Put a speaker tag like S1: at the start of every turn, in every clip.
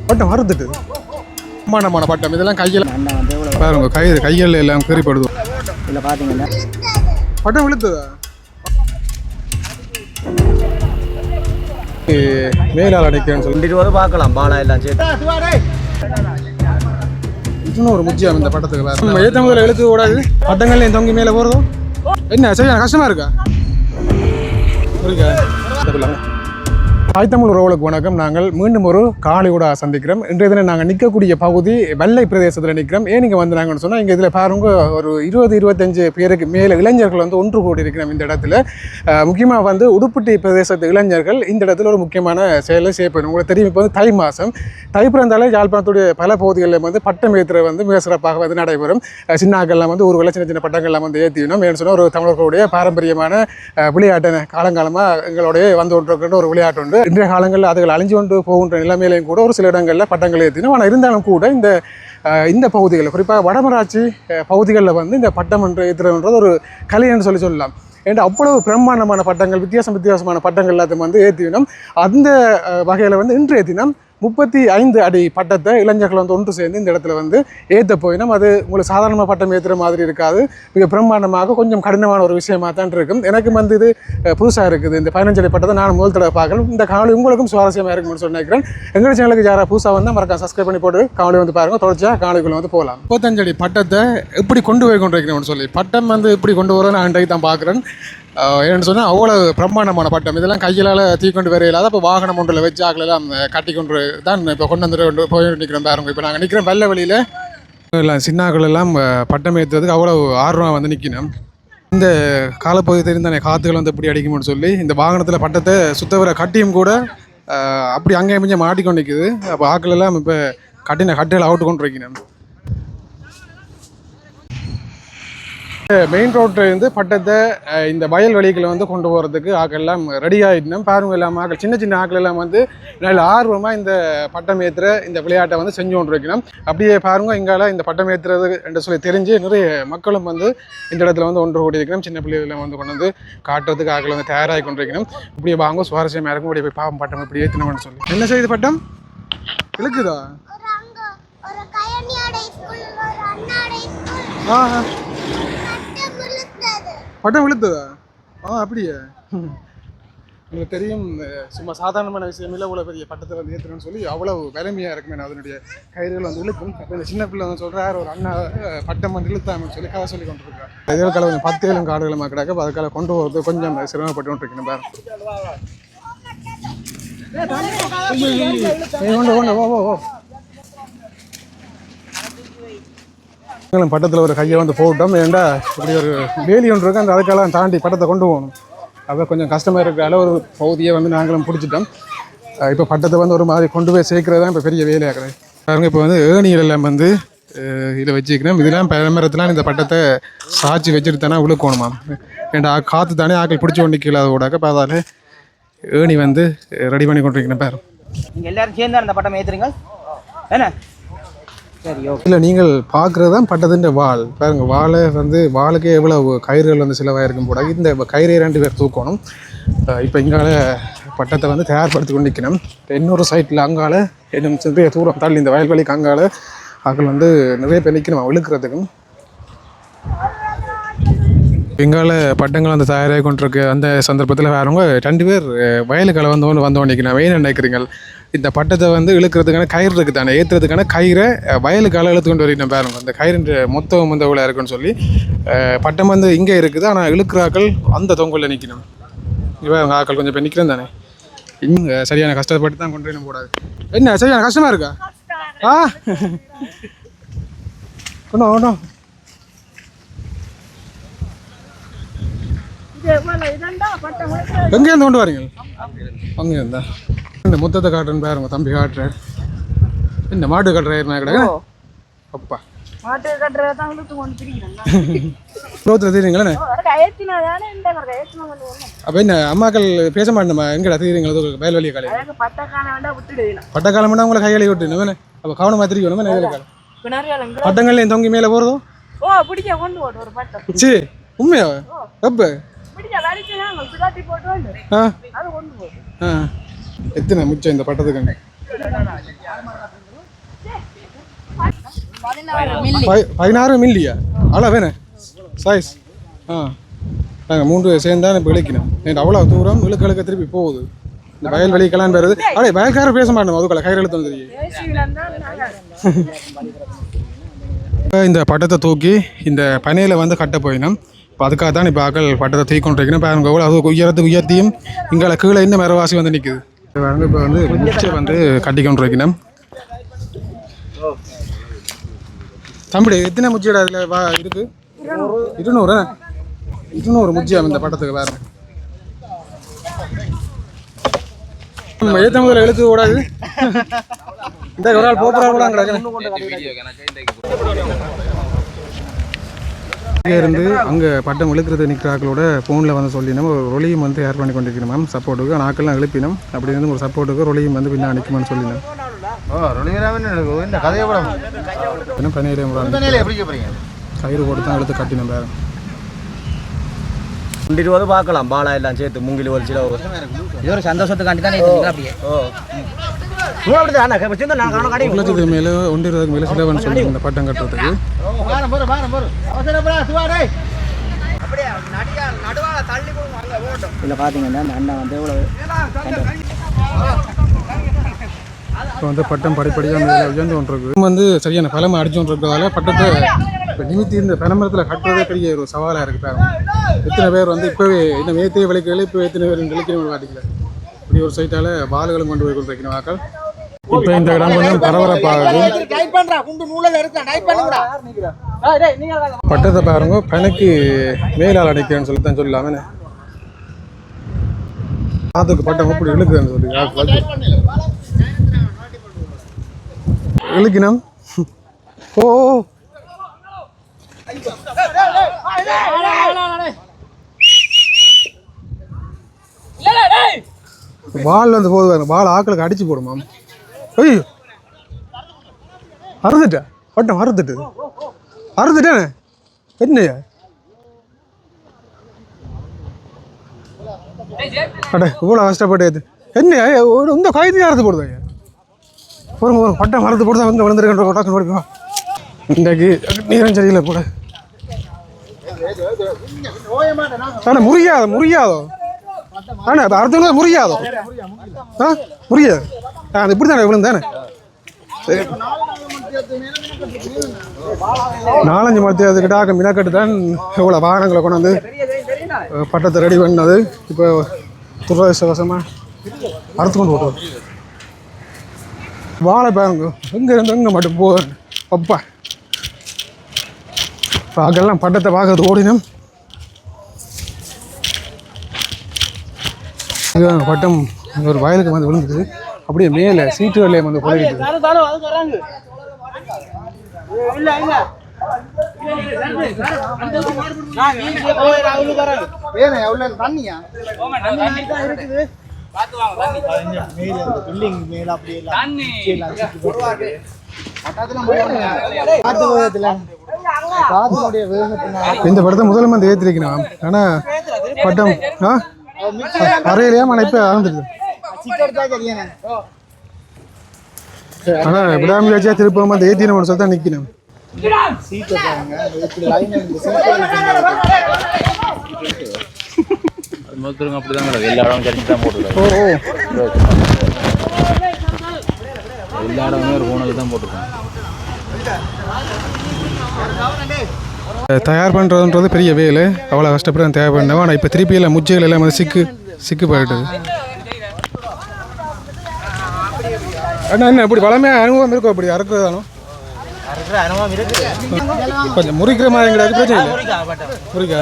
S1: பட்டம் மறுத்துட்டு மானமான பட்டம் இதெல்லாம் கையில் பாருங்க கையில் எல்லாம் கீறிப்படுது
S2: இல்லை பார்த்தீங்கன்னா
S1: பட்டம் விழுத்துதா மேலால் அடைக்கிறேன்னு சொல்லி
S2: பார்க்கலாம் பாலா எல்லாம் சேர்த்து
S1: இன்னும் ஒரு முக்கியம் இந்த பட்டத்துக்கு வேறு ஏற்ற முதல்ல எழுத்து ஓடாது பட்டங்கள்ல தொங்கி மேலே போகிறதும் என்ன சரியான கஷ்டமா இருக்கா தமிழ் உறவுகளுக்கு வணக்கம். நாங்கள் மீண்டும் ஒரு காலையோட சந்திக்கிறோம். இன்றைய தினம் நாங்கள் நிற்கக்கூடிய பகுதி வெள்ளை பிரதேசத்தில் நிற்கிறோம். ஏன் இங்கே வந்து நாங்கன்னு சொன்னால் இங்கே இதில் பாருங்க ஒரு 20-25 பேருக்கு மேலே இளைஞர்கள் வந்து ஒன்று கூடி இருக்கிறோம் இந்த இடத்துல. முக்கியமாக வந்து உடுப்பட்டி பிரதேசத்து இளைஞர்கள் இந்த இடத்துல ஒரு முக்கியமான செயலை செய்யப்படும். உங்களுக்கு தெரியும், இப்போ வந்து தை மாதம், தை பிறந்தாலே யாழ்ப்பாணத்துடைய பல பகுதிகளில் வந்து பட்டம் ஏற்றுற வந்து மிக சிறப்பாக வந்து நடைபெறும். சின்னாக்கள்லாம் வந்து ஒரு சின்ன சின்ன பட்டங்கள்லாம் வந்து ஏற்றினோம். ஏன்னு சொன்னால் ஒரு தமிழர்களுடைய பாரம்பரியமான விளையாட்டு காலங்காலமாக எங்களுடைய வந்து கொண்டிருக்கின்ற ஒரு விளையாட்டு உண்டு. இன்றைய காலங்களில் அதுகள் அழிஞ்சு கொண்டு போகின்ற நிலைமையிலையும் கூட ஒரு சில இடங்களில் பட்டங்கள் ஏற்றினோம். ஆனால் இருந்தாலும் கூட இந்த பகுதிகளில் குறிப்பாக வடமராட்சி பகுதிகளில் வந்து இந்த பட்டம் என்று ஏற்றுறதுன்றது ஒரு கலைன்னு சொல்லலாம். ஏன்னா அவ்வளவு பிரம்மாண்டமான பட்டங்கள், வித்தியாசமான பட்டங்கள் எல்லாத்தையும் வந்து ஏற்றினோம். அந்த வகையில் வந்து இன்றைய தினம் 35 அடி பட்டத்தை இளைஞர்கள் வந்து ஒன்று சேர்ந்து இந்த இடத்துல வந்து ஏற்ற போயினோம். அது உங்களுக்கு சாதாரணமாக பட்டம் ஏற்றுற மாதிரி இருக்காது. மிக பிரம்மாண்டமாக கொஞ்சம் கடினமான ஒரு விஷயமாக தான் இருக்கும். எனக்கு வந்து இது புதுசாக இருக்குது. இந்த 15 அடி பட்டத்தை நான் முதல் தடவை பார்க்கணும். இந்த காணொலி உங்களுக்கும் சுவாரஸ்யமாக இருக்கும்னு சொல்லி நினைக்கிறேன். எங்கள் சேனலுக்கு யாராவது புதுசாக வந்தால் மறக்காம சப்ஸ்கிரைப் பண்ணி போட்டு காணொலி வந்து பாருங்கள். தொடர்ச்சியாக காணொலிக்குள்ள வந்து போகலாம். 35 அடி பட்டத்தை எப்படி கொண்டு போய் கொண்டிருக்கிறேன்னு சொல்லி பட்டம் வந்து எப்படி கொண்டு வரேன்னு நான் இன்றைக்கு தான் பார்க்குறேன். ஏன்னு சொன்னால் அவ்வளோ பிரம்மாண்டமான பட்டம் இதெல்லாம் கையிலால் தீக்கொண்டு வேற இல்லாத இப்போ வாகனம் ஒன்றில் வச்சு ஆக்கெல்லாம் கட்டி கொண்டு தான் இப்போ கொண்டு வந்துட்டு போய் நிற்கிறோம் பாருங்க. இப்போ நாங்கள் நிற்கிறோம் வெள்ளை வெளியில் எல்லாம் சின்னாக்கள் எல்லாம் பட்டம் ஏற்றுறதுக்கு அவ்வளோ ஆர்வம் வந்து நிற்கணும். இந்த காலப்பகுதி தெரிந்தானே காற்றுகள் வந்து எப்படி அடிக்கும்னு சொல்லி இந்த வாகனத்தில் பட்டத்தை சுத்த வர கட்டியும் கூட அப்படி அங்கேயும் கொஞ்சம் மாட்டிக்கொண்டு நிற்குது. அப்போ ஆக்கள் எல்லாம் இப்போ கட்டிகள் அவுட்டு கொண்டு வைக்கணும். மெயின் ரோட்லேருந்து பட்டத்தை இந்த வயல்வெளிகளை வந்து கொண்டு போகிறதுக்கு ஆக்கள் எல்லாம் ரெடி ஆகிட்டோம். பாருங்க எல்லாம் ஆக்கள் சின்ன ஆக்கள் எல்லாம் வந்து நல்ல ஆர்வமாக இந்த பட்டம் ஏற்றுற இந்த விளையாட்டை வந்து செஞ்சு கொண்டு வைக்கணும். அப்படியே பாருங்க இங்கால இந்த பட்டம் ஏற்றுறது என்று சொல்லி தெரிஞ்சு நிறைய மக்களும் வந்து இந்த இடத்துல வந்து ஒன்று கூடி இருக்கணும். சின்ன பிள்ளைகளை வந்து கொண்டு வந்து காட்டுறதுக்கு ஆக்கள் வந்து தயாராகி கொண்டு வைக்கணும். இப்படியே வாங்க சுவாரஸ்யமாக இருக்கும். இப்படியே போய் பாவம் பட்டம் இப்படி ஏற்றணும்னு சொல்லி என்ன செய்யுது பட்டம் இழுக்குதா? பட்டம் விழுத்ததா? அப்படியே உங்களுக்கு தெரியும். சும்மா சாதாரணமான விஷயம் இல்லை. இவ்வளோ பெரிய பட்டத்தை வந்து ஏற்றுறேன்னு சொல்லி அவ்வளவு வலிமையாக இருக்குமே அதனுடைய கயிறுகள் வந்து இழுக்கும். அப்போ இந்த சின்ன பிள்ளை வந்து சொல்கிறார் ஒரு அண்ணா பட்டம் வந்து இழுத்தாமன்னு சொல்லி கதை சொல்லி கொண்டு இருக்காரு. இதே காலம் கொஞ்சம் 10 காடுகளுமா கிடக்க அதுக்காக கொண்டு போகிறது கொஞ்சம் சிரமப்பட்டு கொண்டு இருக்கணும். பாரு பட்டத்தில் ஒரு கையை வந்து போட்டோம். ஏன்டா இப்படி ஒரு வேலி ஒன்று இருக்குது. அந்த அதுக்கெல்லாம் தாண்டி பட்டத்தை கொண்டு போகணும். அப்போ கொஞ்சம் கஷ்டமாக இருக்கிற ஒரு பகுதியை வந்து நாங்களும் பிடிச்சிட்டோம். இப்போ பட்டத்தை வந்து ஒரு மாதிரி கொண்டு போய் சேர்க்கிறது தான் இப்போ பெரிய வேலையாகிறது. பாருங்க இப்போ வந்து ஏணிகள் எல்லாம் வந்து இதை வச்சுக்கிறோம். இதெல்லாம் பரம்பரத்துலாம் இந்த பட்டத்தை சாய்ச்சி வச்சுட்டு தானே உழுக்கணுமா. ஏன்டா காற்று தானே ஆக்கள் பிடிச்சி கொண்டு கீழாத கூடாக்க. இப்போ அதால் ஏணி வந்து ரெடி பண்ணி கொண்டு வைக்கணும். பாரு
S2: நீங்கள் எல்லாரும் சேர்ந்து அந்த பட்டம் ஏற்றுறீங்க என்ன?
S1: இல்லை நீங்கள் பார்க்குறது தான் பட்டத்தின் வால். பாருங்க வாழை வந்து வாளுக்கே எவ்வளோ கயிறுகள் வந்து சிலவாக இருக்கும் கூட. இந்த கயிறை 2 பேர் தூக்கணும். இப்போ இங்கால பட்டத்தை வந்து தயார்படுத்தி கொண்டு நிற்கணும். இன்னொரு சைட்டில் அங்கால இன்னும் நிறைய தூரம் தள்ளி இந்த வயல்வெளிக்கு அங்கால ஆக்கள் வந்து நிறைய பேர் நிற்கணும் இழுக்கிறதுக்கும். எங்கால பட்டங்கள் வந்து தயாராகி கொண்டிருக்கு. அந்த சந்தர்ப்பத்தில் வேறவங்க 2 பேர் வயலுக்களை வந்தோன்னு நிற்கணும். வெயின் நினைக்கிறீங்க இந்த பட்டத்தை வந்து இழுக்கிறதுக்கான கயிறு இருக்குது தானே, ஏற்றுறதுக்கான கயிறை வயலுக்கால இழுத்து கொண்டு வரணும். பாருங்க இந்த கயிறு மொத்தம் வந்து எவ்வளோ இருக்குன்னு சொல்லி பட்டம் வந்து இங்கே இருக்குது. ஆனால் இழுக்கிறாக்கள் அந்த தொங்கலில் நிற்கணும். இப்போ அவங்க ஆக்கள் கொஞ்சம் இப்போ நிற்கிறேன் தானே. இங்கே சரியான கஷ்டப்பட்டு தான் கொண்டு வரணும் கூடாது. என்ன சரியான கஷ்டமாக இருக்கா? ஒன்றும் எங்கேருந்து கொண்டு வரீங்க? அங்கே இருந்தா இந்த மொத்தத்தை காட்டுறேன்னு பாருங்க. தம்பி காட்டுறேன். இந்த மாட்டு கட்டுற கிடையாது. அப்பா மாட்டு கட்டுறதான் தெரியுங்களே. அப்போ என்ன அம்மாக்கள் பேச மாட்டேமா எங்கடா தெரியுங்களா வயல்வெளிய காலையில் பட்டக்காலம் வேணா உங்களை கையாளி விட்டுணும். அப்போ கவனமாக தெரியும். பட்டங்கள்ல தொங்கி மேலே போகிறதோ சரி உண்மையா? எப்போ எத்தனை மிச்சம் இந்த பட்டத்துக்கு? 16 மில்லியா அளவேண்ணே சைஸ் நாங்கள் 3 சேர்ந்தால் இப்போ இழுக்கணும் அவ்வளோ தூரம் இழுக்க திருப்பி போகுது இந்த வயல் வெளிக்கெல்லாம் வருது அப்படியே வயல்காரர் பேச மாட்டோம் அதுக்குள்ள கயிறு எழுத்து தெரியும் இந்த பட்டத்தை தூக்கி இந்த பனையில் வந்து கட்ட போயினோம் இப்போ அதுக்காக தான் இப்போ ஆக்கள் பட்டத்தை தூக்கி கொண்டு வைக்கணும் பாருங்க எவ்வளோ அது உயர்த்தியும் இங்கே கீழே இன்னும் மரவாசி வந்து நிற்குது பாருங்க இப்போ வந்து முச்சை வந்து கட்டி கொண்டு வைக்கணும் தம்பி எத்தனை முச்சியோட அதில் இருக்கு 200 முச்சியம் இந்த பட்டத்துக்கு பாருங்க ஏற்ற முதல்ல எழுத்து ஓடாது இந்த ஒரு ஆள் போகிறாங்க இருந்து அங்கே பட்டம் இழுக்கிறது நிற்கிறாக்களோட ஃபோனில் வந்து சொல்லினோம் ஒரு ரொலியும் வந்து தயார் பண்ணி கொண்டிருக்கணும் மேம் சப்போர்ட்டுக்கு நாக்கெல்லாம் எழுப்பினோம் அப்படி இருந்து ஒரு சப்போர்ட்டுக்கு ரொலியும் வந்து பின்னா நிற்குமான்னு சொல்லினோம் கயிறு போட்டு தான் எழுத்து கட்டினோம் வேறு
S2: 20 பார்க்கலாம் பாலா எல்லாம் சேர்த்து மூங்கில் ஒரு சில இது ஒரு சந்தோஷத்துக்காண்டி தானே அப்படியே
S1: லட்சத்துக்கு மேலே 1.20 மேலே சிலவன் சொல்லி இந்த பட்டம் கட்டுறதுக்கு
S2: இதில் பார்த்தீங்கன்னா அந்த அண்ணன் வந்து எவ்வளோ
S1: இப்போ வந்து பட்டம் படிப்படியாக உயர்ந்து கொண்டிருக்கு வந்து சரியான பலமை அடிச்சு கொண்டிருக்கிறதால பட்டத்தை இப்போ நிமித்தி இந்த பனமரத்தில் கட்டுறதே பெரிய ஒரு சவாலாக இருக்குது பாருங்க எத்தனை பேர் வந்து இப்போவே இன்னும் ஏற்றிய விளைக்கல இப்போ எத்தனை பேர் விளைக்கணும் காட்டிக்கல இப்படி ஒரு சைட்டால் பால்களும் கொண்டு போய் கொண்டு வைக்கணும் வாக்கள் இப்போ இந்த இடம் கொஞ்சம் பரபரப்பாகுது பட்டத்தை பாருங்க பனைக்கு மேலால் அடைக்கிறேன்னு சொல்லி தான் சொல்லலாமே காத்துக்கு பட்டம் எப்படி இழுக்குதுன்னு சொல்லி இழுக்கினம் ஓ பால் வந்து போதுவாங்க பால் ஆக்களுக்கு அடிச்சு போடுமாம் ஐயோ அறுத்துட்டா பட்டம் அறுத்துட்டேனே என்னையா அட இவ்வளோ கஷ்டப்பட்டு என்னையா இந்த காயத்தையும் அறுத்து போடுதாங்க ஒரு பட்டம் மரத்து போட்டு தான் வந்து வளர்ந்துருக்கேன் இன்றைக்கு நீரம் சரியில்லை போட ஆனால் முறியாதோ ஆனால் அது அறுத்து முறியாதோ முறியாது அது இப்படி தானே விழுந்தானே 4-5 மரத்துக்கிட்ட மினக்கட்டு தான் இவ்வளோ வாகனங்களை கொண்டாந்து பட்டத்தை ரெடி பண்ணது இப்போ துரதிருஷ்டவசமாக அறுத்து கொண்டு போட்டோம் வாழை பாருங்க எங்கே மட்டும் போதும் அப்பா பார்க்கலாம் பட்டத்தை பார்க்கறது ஓடினோம் இதுதான் பட்டம் ஒரு வயலுக்கு வந்து விழுந்துக்குது அப்படியே மேலே சீட்டு வேலையை வந்து குறைக்கிட்டு இந்த படத்தை முதல்ல வந்து ஏற்றிருக்கணும் ஆனால் பட்டம் அறையிலையா மன இப்போ ஆரம்பிச்சிருக்கு ஆனால் விடாமலியாச்சியா திருப்பம் அந்த ஏற்றினோம்னு சொல்லி தான் நிற்கணும்
S3: அப்படிதான் எல்லா இடம் கிடைச்சி தான் போட்டுருக்காங்க எல்லா இடமே ஒரு போனது தான் போட்டுருக்காங்க
S1: தயார் பண்ணுறதுன்றது பெரிய வேலை அவ்வளோ கஷ்டப்பட்டு தயார் பண்ணேன் ஆனால் இப்போ திருப்பி எல்லாம் முச்சைகள் எல்லாம் வந்து சிக்கு போயிட்டுது அண்ணா என்ன இப்படி வளமையாக அனுபவம் இருக்கும் அப்படி அறுக்கிறதானோ கொஞ்சம் முறிக்கிற மாதிரி எங்களுக்கு பிரச்சனை இல்லை முறிக்கா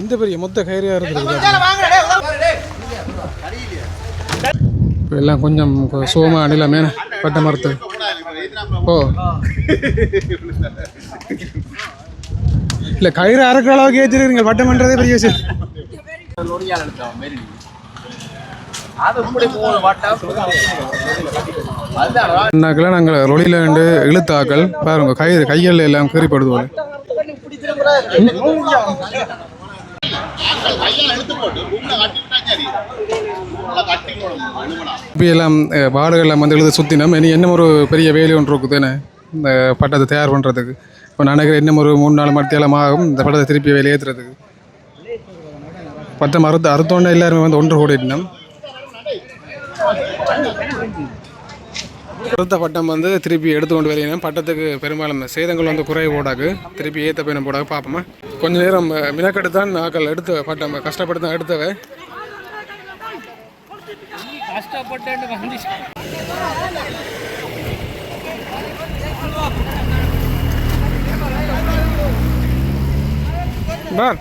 S1: இந்த பெரிய மொத்த கயிறியாக இருக்குது இப்போ எல்லாம் கொஞ்சம் சோமா அணிலாமே பட்ட மரத்து ஓ இல்லை கயிறு அறுக்கிற அளவுக்கு ஏற்றிருக்கீங்க பட்டம் பண்ணுறதே பெரிய விஷயம் நாங்கள் ரொலியில் ரெண்டு இழுத்தாக்கள் பாருங்க கயிறு கையில் எல்லாம் கீறிப்படுது இப்போ எல்லாம் பாடுகள்லாம் வந்து எழுத சுற்றினோம் இனி இன்னும் ஒரு பெரிய வேலை ஒன்று இருக்குதுன்னு இந்த பட்டத்தை தயார் பண்ணுறதுக்கு. இப்போ நான் நினைக்கிறேன் இன்னும் ஒரு 3-4 மணித்தேலம் ஆகும் இந்த பட்டத்தை திருப்பி வேலை ஏற்றுறதுக்கு. பட்டம் அறுத்தோன்னே எல்லாருமே வந்து ஒன்று கூடிட்டோம். அடுத்த பட்டம் வந்து திருப்பி எடுத்து கொண்டு வரையணும். பட்டத்துக்கு பெரும்பாலும் சேதங்கள் வந்து குறைய போடாது, திருப்பி ஏற்ற பயணம் போடாது பார்ப்போமா. கொஞ்சம் நேரம் மினக்கெட்டு தான் நாக்கள் எடுத்த பட்டம் கஷ்டப்பட்டு தான் எடுத்தவை. பார்